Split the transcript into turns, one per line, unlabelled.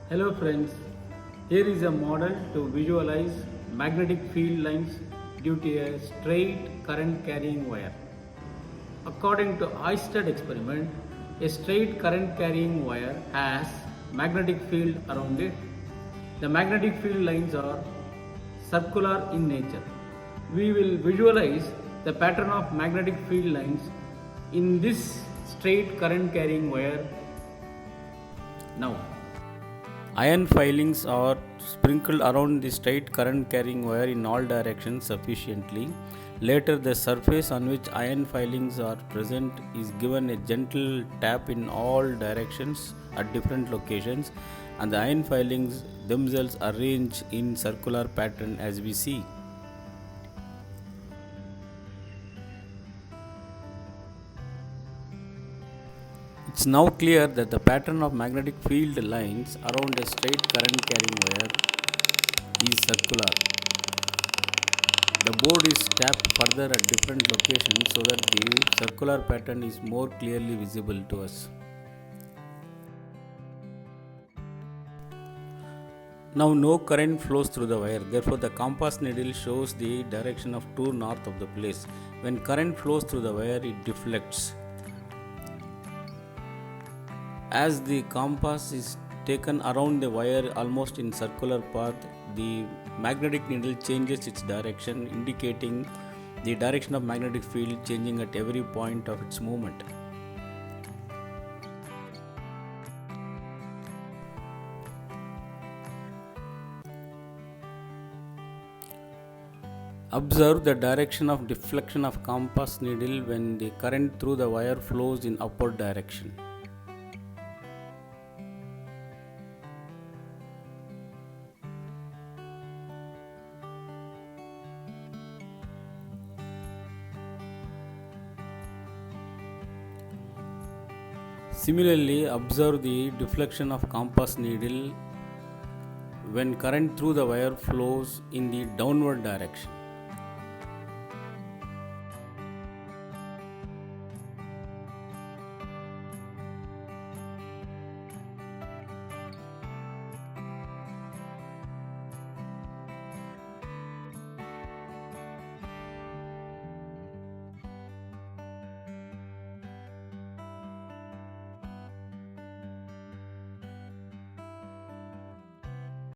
Hello friends, here is a model to visualize magnetic field lines due to a straight current carrying wire. According to Oersted experiment, a straight current carrying wire has magnetic field around it. The magnetic field lines are circular in nature. We will visualize the pattern of magnetic field lines in this straight current carrying wire now. Iron filings are sprinkled around the straight current carrying wire in all directions sufficiently. Later, the surface on which iron filings are present is given a gentle tap in all directions at different locations, and the iron filings themselves arrange in circular pattern as we see. It's now clear that the pattern of magnetic field lines around a straight current carrying wire is circular. The board is tapped further at different locations so that the circular pattern is more clearly visible to us. Now no current flows through the wire, therefore the compass needle shows the direction of true north of the place. When current flows through the wire, it deflects. As the compass is taken around the wire almost in circular path, the magnetic needle changes its direction, indicating the direction of magnetic field changing at every point of its movement. Observe the direction of deflection of compass needle when the current through the wire flows in upward direction. Similarly, observe the deflection of compass needle when current through the wire flows in the downward direction.